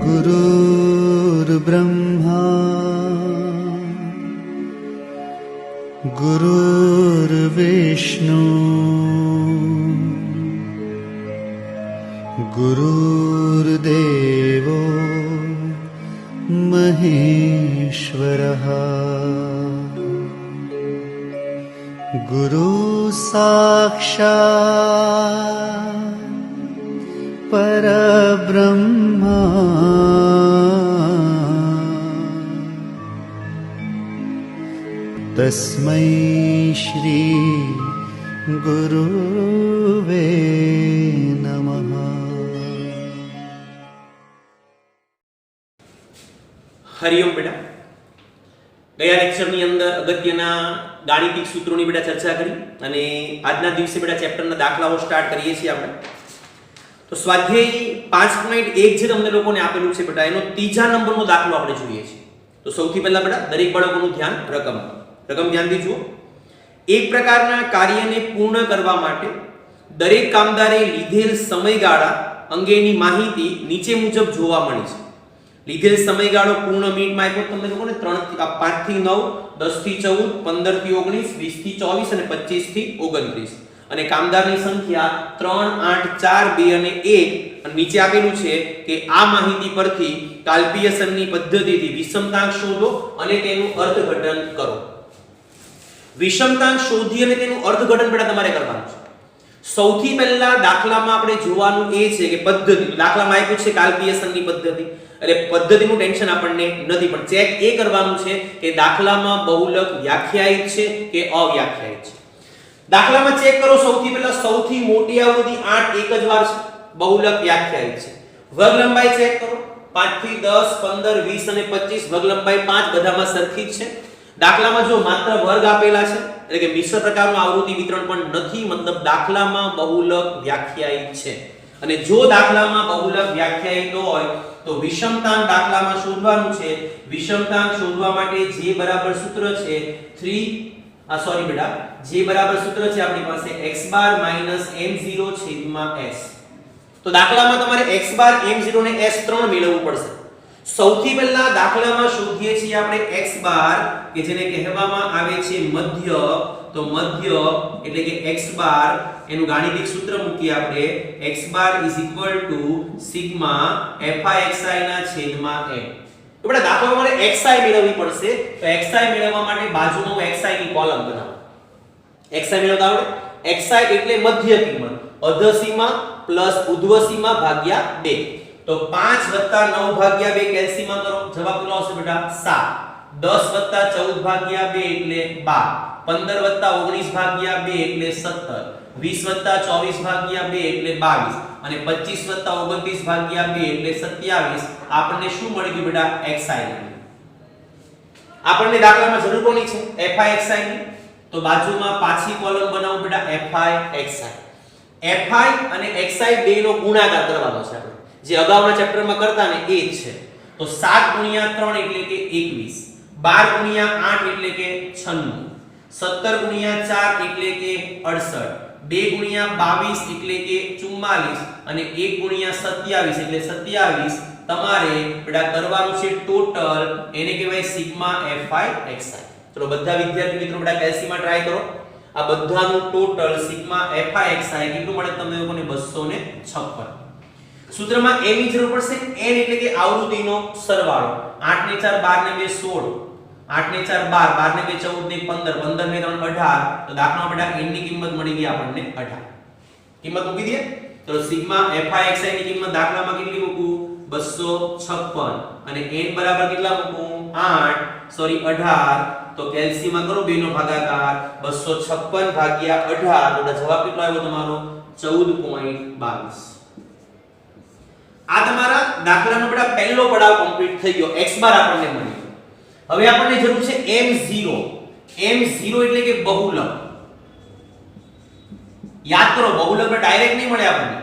गुरुर्ब्रह्मा गुरुर्विष्णु गुरुर्देवो महेश्वरः गुरु साक्षात् परब्रह्मा तस्मै श्री गुरुवे नमः। हरिओम बेटा, गया लेक्चरनी अंदर अगत्यना गाणितिक सूत्रोनी बेटा चर्चा करी અને આજના દિવસે બેટા ચેપ્ટરના દાખલાઓ સ્ટાર્ટ કરીએ છીએ આપણે। તો સ્વાધ્યાય 5.1 જે તમને લોકોને આપેલું છે બેટા, એનો ત્રીજા નંબરનો દાખલો આપણે જોઈએ છીએ। તો સૌથી પહેલા બેટા દરેક બાળકોનું ધ્યાન રકમ ધ્યાનથી જુઓ। એક પ્રકારના કાર્યને પૂર્ણ કરવા માટે દરેક કામદારે લીધેલ સમયગાળા અંગેની માહિતી નીચે મુજબ જોવા મળી છે। લીધેલ સમયગાળો પૂર્ણ મિનિટમાં આપ્યો તમને લોકોને 5 થી 9, 10 થી 14, 15 થી 19, 20 થી 24 અને 25 થી 29 અને કામદારની સંખ્યા 3, 8, 4, 2 અને 1 અને નીચે આપેલું છે કે આ માહિતી પરથી કાલ્પિયસનની પદ્ધતિથી વિષમતાંક શોધો અને તેનું અર્થઘટન કરો। વિષમતાંક શોધી અને તેનું અર્થઘટન બેટા તમારે કરવાનું છે। સૌથી પહેલા દાખલામાં આપણે જોવાનું એ છે કે પદ્ધતિ, દાખલામાં આપ્યું છે કાલ્પિયસનની પદ્ધતિ, એટલે પદ્ધતિનું ટેન્શન આપણને નથી, પણ ચેક એ કરવાનું છે કે દાખલામાં બહુલક વ્યાખ્યાયિત છે કે અવ્યાખ્યાયિત છે। દાખલામાં ચેક કરો, સૌથી પહેલા સૌથી મોટી આવૃત્તિ 8 એક જ વાર છે, બહુલક વ્યાખ્યાયિત છે। વર્ગ લંબાઈ ચેક કરો, 5 થી 10, 15, 20 અને 25 વર્ગ લંબાઈ 5 બધામાં સરખી જ છે। દાખલામાં જો માત્ર વર્ગ આપેલા છે એટલે કે મિશ્ર પ્રકારનું આવૃત્તિ વિતરણ પણ નથી, મતલબ દાખલામાં બહુલક વ્યાખ્યાયિત છે। અને જો દાખલામાં બહુલક વ્યાખ્યાયિત હોય તો વિષમતાંક દાખલામાં શોધવાનું છે। વિષમતાંક શોધવા માટે જે બરાબર સૂત્ર છે જે બરાબર સૂત્ર છે આપણી પાસે x બાર માઈનસ m0 છેદમાં s। તો દાખલામાં તમારે x બાર m0 ને s 3 મેળવવું પડશે। સૌથી પહેલા દાખલામાં શોધીએ છીએ આપણે x બાર કે જેને કહેવામાં આવે છે મધ્ય। તો મધ્ય એટલે કે x બાર એનું ગાણિતિક સૂત્ર મૂકીએ આપણે, x બાર સિગ્મા fi ના છેદમાં n। તો બેટા દાખલામાં મારે xi મેળવવી પડશે, તો xi મેળવવા માટે બાજુમાં xi ની કોલમ બનાવો। xi મેળવતા આવડે? xi એટલે મધ્ય કિંમત, અધઃ સીમા પ્લસ ઉધ્વ સીમા ભાગ્યા 2। તો 5 + 9 ભાગ્યા 2 કેલ્સીમાં કરો, જવાબ કેટલો આવશે બેટા 7। 10 + 14 ભાગ્યા 2 એટલે 12, 15 + 19 ભાગ્યા 2 એટલે 17, 20 + 24 ભાગ્યા 2 એટલે 22 અને 25 + 29 ભાગ્યા 2 એટલે 27। આપણને શું મળી ગયું બેટા? xi ની। આપણને દાખલામાં જરૂર કોની છે? fi ની। તો બાજુમાં પાછી કોલમ બનાવો બેટા fi અને xi બેનો ગુણાકાર કરવાનો છે આપણે, જે અગાઉના ચેપ્ટરમાં કરતા ને એ જ છે। તો 7 × 3 એટલે કે 21, 12 × 8 એટલે કે 96, 17 × 4 એટલે કે 68, 2 × 22 એટલે કે 44 અને 1 × 27 એટલે 27। તમારે બેટા કરવાનું છે ટોટલ, એને કહેવાય સિગ્મા fi xi। ચલો બધા વિદ્યાર્થી મિત્રો બેટા કેલ્સીમાં ટ્રાય કરો। આ બધાનું ટોટલ સિગ્મા fi xi કેટલું મળે તમને લોકોને? 256। સૂત્રમાં n ની જરૂર પડશે। n એટલે કે આવૃત્તિનો સરવાળો। 8 ને 4 12 ને 2 16, 8 ને 4 12, 12 ને 2 14 ને 15, 15 ને 3 18। તો દાખલામાં બેટા n ની કિંમત મળી ગઈ આપણને 18। કિંમત મૂકી દઈએ તો સિગ્મા fi xi ની કિંમત દાખલામાં કેટલી મૂકું? 256 અને n બરાબર કેટલા મૂકું? 18। તો કેલ્સીમાં કરો બેનો ભાગાકાર, 256 ભાગ્યા 18 તો જવાબ કેટલો આવ્યો તમારો? 14.22। આ તમારા દાખલાનો બેટા પહેલો પડાવ કમ્પ્લીટ થઈ ગયો, x બાર આપણને મળી ગયો। હવે આપણને જરૂર છે m0 એટલે કે બહુલક। યાદ કરો, બહુલક ડાયરેક્ટ નહીં મળે આપણને,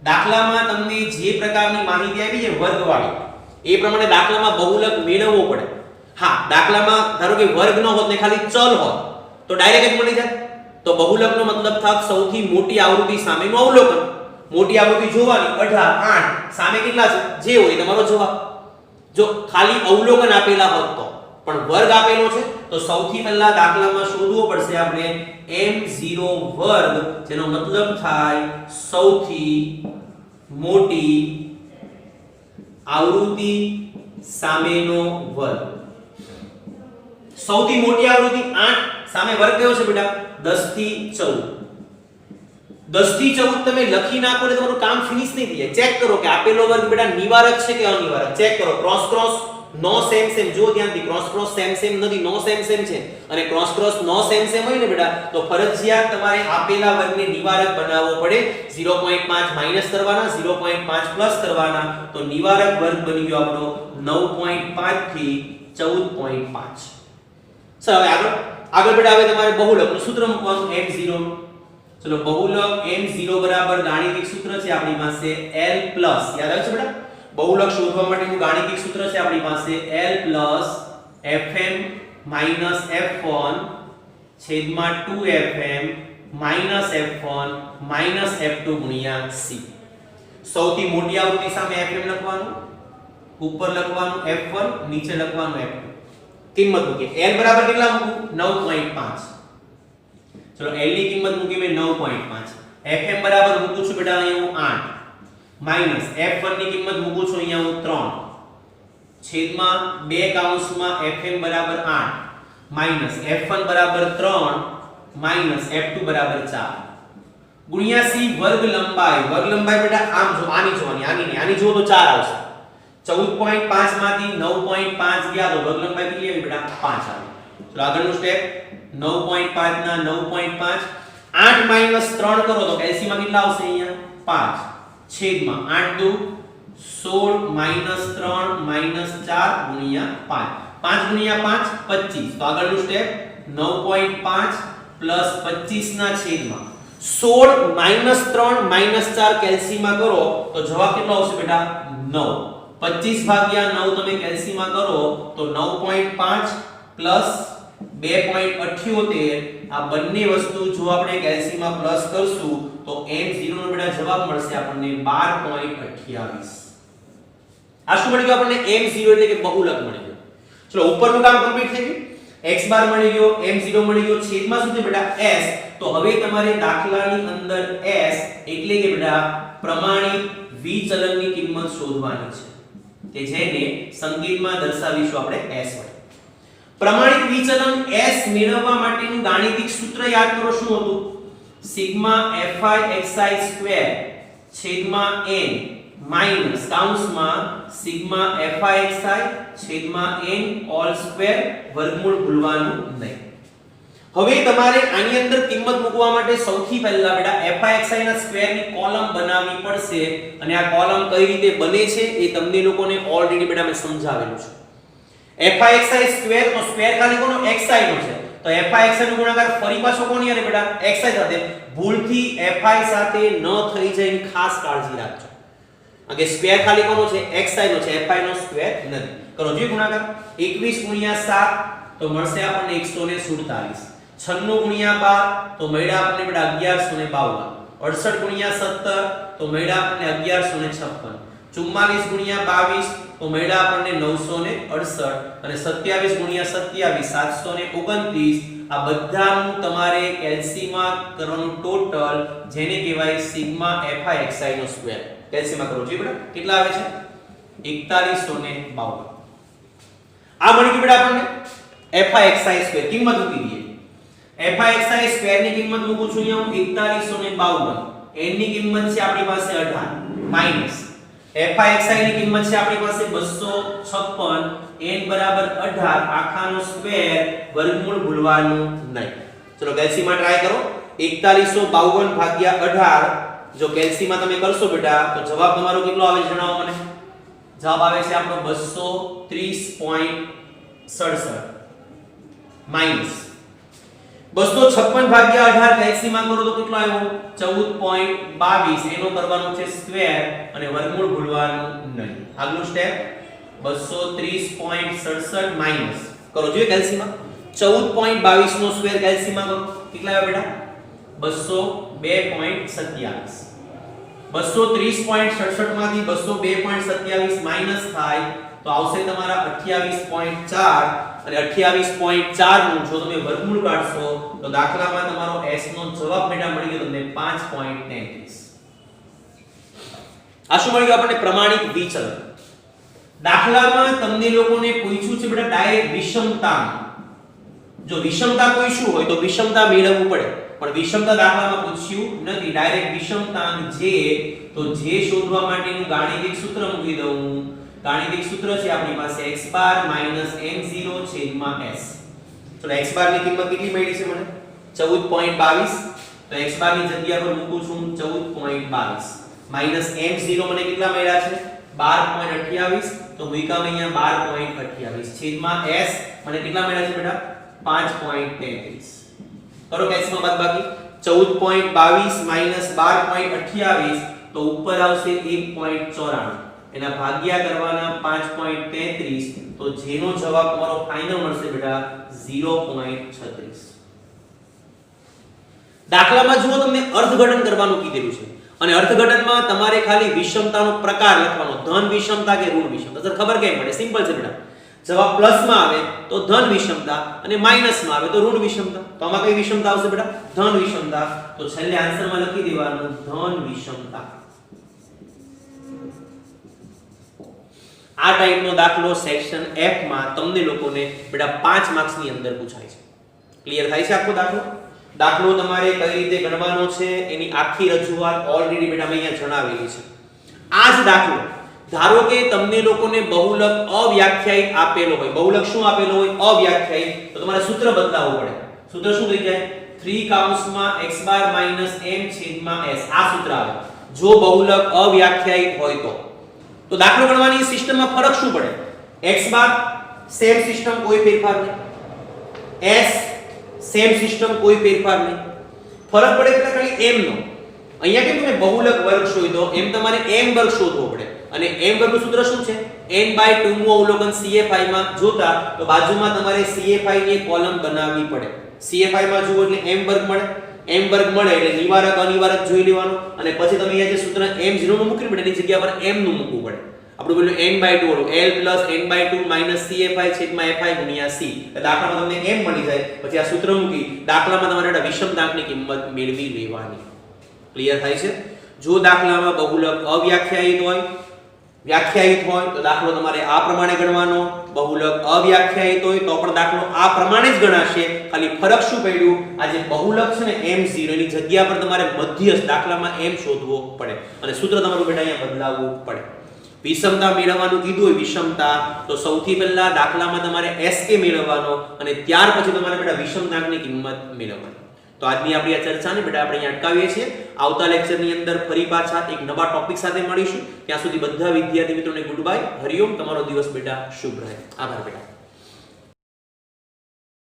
દાખલામાં તમને જે પ્રકારની માહિતી આપી છે વર્ગવાળી, એ પ્રમાણે દાખલામાં બહુલક મેળવવો પડે। હા, દાખલામાં ધારો કે વર્ગ ન હોત ને ખાલી ચલ હોત તો ડાયરેક્ટ જ મળી જાય। તો બહુલકનો મતલબ થાય સૌથી મોટી આવૃત્તિ સામેનું અવલોકન। મોટી આવૃત્તિ જોવાની 18 8 સામે કેટલા છે જે હોય તમારો જવાબ જો ખાલી અવલોકન આપેલા હોત તો પણ વર્ગ આપેલો છે તો સૌથી પહેલા દાખલામાં શોધવો પડશે આપણે m0 વર્ગ જેનો મતલબ થાય સૌથી મોટી આવૃત્તિ સામેનો વર્ગ સૌથી મોટી આવૃત્તિ 8 સામે વર્ગ કયો છે બેટા 10 થી 14 10 થી 14 તમે લખી નાખો એટલે તમારું કામ ફિનિશ નહીં થાય ચેક કરો કે આપેલો વર્ગ બેટા નિવારક છે કે અનિવારક ચેક કરો ક્રોસ ક્રોસ નો સેમ સેમ જો ધ્યાનથી ક્રોસ ક્રોસ સેમ સેમ નથી નો સેમ સેમ છે અને ક્રોસ ક્રોસ નો સેમ સેમ હોય ને બેટા તો ફરજિયાત તમારે આપેલા વર્ગને નિવારક બનાવવો પડે 0.5 માઈનસ કરવાના 0.5 પ્લસ કરવાના તો નિવારક વર્ગ બની ગયો આપણો 9.5 થી 14.5 સર હવે આગળ બેટા હવે તમારે બહુલકનું સૂત્ર મૂકવાનું m0 ચલો બહુલક m0 બરાબર ગાણિતિક સૂત્ર છે આપણી પાસે l પ્લસ યાદ આવે છે બેટા બહુલક શોધવા માટેનું ગાણિતિક સૂત્ર છે આપણી પાસે l plus fm minus f1 છેદમાં 2fm minus f1 minus f2 ગુણ્યા c સૌથી મોટી આવૃત્તિ સામે fm લખવાનું ઉપર લખવાનું f1 નીચે લખવાનું f2 કિંમત મૂકી l બરાબર કેટલા મૂકું 9.5 ચલો l ની કિંમત મૂકી મેં 9.5 fm બરાબર મૂકું છું બેટા અહીંયા હું 8 માઈનસ f1 ની કિંમત મૂકું છું અહીંયા હું 3 છેદમાં 2 કૌંસમાં fm બરાબર 8 માઈનસ f1 બરાબર 3 માઈનસ f2 બરાબર 4 ગુણ્યા c વર્ગ લંબાઈ બેટા આમ જો આની જોવાની આની જો તો 4 આવશે 14.5 માંથી 9.5 ગયા તો વર્ગ લંબાઈ કેટલી આવી બેટા 5 આવી ચલો આગળનું સ્ટેપ 9.5 ના 9.5 8 માઈનસ 3 કરો તો LCM માં કેટલા આવશે અહીંયા 5 છેદમાં 8 દુ 16 માઈનસ 3 માઈનસ 4 ગુણ્યા 5 5 ગુણ્યા 5 25 તો આગળનું સ્ટેપ 9.5 પ્લસ 25 ના છેદમાં 16 માઈનસ 3 માઈનસ 4 કેલ્સી માં કરો તો જવાબ કેટલો આવશે બેટા 9 25 ભાગ્યા 9 તમે કેલ્સી માં કરો તો 9.5 પ્લસ 2.78 આ બંને વસ્તુ જો આપણે કેલ્સી માં પ્લસ કરશું તો m0 નો બેટા જવાબ મળશે આપણને 12.28 આ શું મળી ગયું આપણને m0 એટલે કે બહુલક મળી ગયું ચલો ઉપરનું કામ કમ્પ્લીટ થઈ ગયું x બાર મળી ગયો m0 મળી ગયો છેદમાં શું છે બેટા s તો હવે તમારે દાખલાની અંદર s એટલે કે બેટા પ્રમાણિત વિચલનની કિંમત શોધવાની છે કે જેને સંકેતમાં દર્શાવીશું આપણે s વડે પ્રમાણિત વિચલન s મેળવવા માટેનું ગાણિતિક સૂત્ર યાદ કરો શું હતું સિગ્મા fi xi² છેદમાં n માઈનસ કૌંસમાં સિગ્મા fi છેદમાં n હોલ સ્ક્વેર વર્ગમૂળ ભૂલવાનું નહીં હવે તમારે આની અંદર કિંમત મૂકવા માટે સૌથી પહેલા બેટા fi ના સ્ક્વેરની કોલમ બનાવવી પડશે અને આ કોલમ કઈ રીતે બને છે એ તમને લોકોને ઓલરેડી બેટા મેં સમજાવેલું છે fi સ્ક્વેર તો સ્ક્વેર ખાલી કોનો xi નો છે તો fi નો ગુણાકાર ફરી પાછો કોની હારે બેટા xi સાથે ભૂલથી fi સાથે ન થઈ જાય એની ખાસ કાળજી રાખજો કે સ્ક્વેર ખાલી કોનો છે xi નો છે fi નો સ્ક્વેર નથી કરો જે ગુણાકાર 21 * 7 તો મળશે આપણને 147 96 * 12 તો મળ્યા આપણને બેટા 1152 68 * 17 તો મળ્યા આપણને 1156 44 * 22 તો મળ્યા આપણને 968 અને 27 * 27 729 આ બધાનું તમારે એલસીમાં કરવાનું ટોટલ જેને કહેવાય સિગ્મા fi નો સ્ક્વેર એલસીમાં કરો જી બેટા કેટલા આવે છે 4152 આ મળી ગયું બેટા આપણને fi સ્ક્વેર કિંમત મૂકી દઈએ fi સ્ક્વેર ની કિંમત મૂકું છું અહીંયા હું 4152 n ની કિંમત છે આપણી પાસે 18 માઈનસ fi ની કિંમત છે આપણી પાસે 256 n બરાબર 18 આખાનો સ્ક્વેર વર્ગમૂળ ભૂલવાનું નહીં ચલો કેલ્સીમાં ટ્રાય કરો 4152 ભાગ્યા 18 જો કેલ્સીમાં તમે કરશો બેટા તો જવાબ તમારો કેટલો આવે જણાવો મને જવાબ આવે છે આપણો 230.67 માઈનસ 256 ભાગ્યા 18 કેલ્સીમાં કરો તો કેટલો આવ્યો 14.22 એનો કરવાનો છે સ્ક્વેર અને વર્ગમૂળ ભૂલવાનું નહીં આગલું સ્ટેપ 230.67 માઈનસ કરો જોઈએ કેલ્સીમાં 14.22 નો સ્ક્વેર કેલ્સીમાં કરો કેટલા આવ્યો બેટા 202.27 230.67 માંથી 202.27 માઈનસ થાય તો આવશે તમારા 28.4 અને 28.4 નું જો તમે વર્ગમૂળ કાઢશો તો દાખલામાં તમારો s નો જવાબ બેટા મળી ગયો તમને 5.33. આ શું મળી ગયું આપણને? પ્રમાણિત વિચલન. દાખલામાં તમને લોકોને પૂછ્યું છે બેટા ડાયરેક્ટ વિષમતા. જો વિષમતા પૂછ્યું હોય તો વિષમતા મેળવવું પડે, પણ વિષમતા દાખલામાં પૂછ્યું નથી. ડાયરેક્ટ વિષમતાંક જે, તો જે શોધવા માટેનું ગાણિતિક સૂત્ર મૂકી દઉં. ગાણિતિક સૂત્ર છે આપણી પાસે x બાર માઈનસ m0 છેદમાં s. ચલો x બાર ની કિંમત કેટલી મળી છે મને? 14.22. તો x બાર ની જગ્યા પર મૂકું છું 14.22 માઈનસ m0 મને કેટલા મળ્યા છે? 12.28. તો મૂક્યા મેં અહીંયા 12.28 છેદમાં s મને કેટલા મળ્યા છે બેટા? 5.33. કરો કે s માં બાદબાકી 14.22 માઈનસ 12.28 તો ઉપર આવશે 1.94. એના ભાગ્યા કરવાના 5.33 તો જેનો જવાબ તમારો ફાઇનલ મળશે બેટા 0.36. દાખલામાં જુઓ તમને અર્થઘટન કરવાનું કીધેલું છે અને અર્થઘટનમાં તમારે ખાલી વિષમતાનો પ્રકાર લખવાનો, ધન વિષમતા કે ઋણ વિષમતા. સર ખબર કેમ પડે? સિમ્પલ છે બેટા. જવાબ પ્લસ માં આવે તો ધન વિષમતા અને માઈનસ માં આવે તો ઋણ વિષમતા. તો આમાં કઈ વિષમતા આવશે બેટા? ધન વિષમતા. તો છેલ્લે આન્સરમાં લખી દેવાનું ધન વિષમતા. આ ટાઈપનો દાખલો સેક્શન F માં તમને લોકોને બેટા 5 માર્ક્સ ની અંદર પૂછાય છે. ક્લિયર થાય છે આખો દાખલો? દાખલો તમારે કઈ રીતે ગણવાનો છે એની આખી રજૂઆત ઓલરેડી બેટા મેં અહીંયા જણાવેલી છે. આ જ દાખલો ધારો કે તમને લોકોને બહુલક અવ્યાખ્યાયિત આપેલો હોય. બહુલક શું આપેલો હોય? અવ્યાખ્યાયિત. તો તમારે સૂત્ર બદલાવવું પડે. સૂત્ર શું થઈ જાય? 3 કૌંસમાં x બાર માઈનસ m છેદમાં s. આ સૂત્ર આવે જો બહુલક અવ્યાખ્યાયિત હોય તો. તો દાખલો ગણવાની સિસ્ટમમાં ફરક શું પડે? x બાર સેમ સિસ્ટમ, કોઈ ફેરફાર નહીં. s સેમ સિસ્ટમ, કોઈ ફેરફાર નહીં. ફરક પડે એટલે ખાલી m નો. અહીંયા કેમ તમે બહુલક વર્ગ શોધો એમ તમારે m વર્ગ શોધવો પડે અને m વર્ગનું સૂત્ર શું છે? n/2 નું અવલોકન CFI માં જોતા તો બાજુમાં તમારે CFI ની એક કોલમ બનાવવી પડે. CFI માં જુઓ એટલે m વર્ગ મળે. m વર્ગ મળે એટલે નિવારક અનિવારક જોઈ લેવાનું અને પછી તમે અહીંયા જે સૂત્ર m0 નું મૂકીને પડે એની જગ્યા પર m નું મૂકવું પડે. આપણું પેલું n/2 વાળું l + n/2 - CFI છેદમાં FI ગુણ્યા c. એટલે દાખલામાં તમને m મળી જાય. પછી આ સૂત્ર મૂકી દાખલામાં તમારે વિષમતાંકની કિંમત મેળવી લેવાની. ક્લિયર થાય છે? જો દાખલામાં બહુલક અવ્યાખ્યાયિત હોય, વ્યાખ્યાયિત હોય તો દાખલો તમારે આ પ્રમાણે ગણવાનો. બહુલક અવ્યાખ્યાયિત હોય તો પણ દાખલો આ પ્રમાણે જ ગણાશે. ખાલી ફરક શું પડ્યું? આ જે બહુલક છે ને m0 ની જગ્યા પર તમારે મધ્યસ્થ દાખલામાં m શોધવો પડે અને સૂત્ર તમારું બેટા અહીંયા બદલાવવું પડે. વિષમતા મેળવવાનું કીધું હોય વિષમતા તો સૌથી પહેલા દાખલામાં તમારે SK મેળવવાનો અને ત્યાર પછી તમારે બેટા વિષમતાંકની કિંમત મેળવવાની. તો આજની આપણી આ ચર્ચાને બેટા આપણે અહીંયા અટકાવીએ છીએ. આવતા લેક્ચરની અંદર ફરી પાછા એક નવા ટોપિક સાથે મળીશું. ત્યાં સુધી બધા વિદ્યાર્થી મિત્રોને ગુડ બાય. હરિઓમ. તમારો દિવસ બેટા શુભ રહે. આભાર બેટા.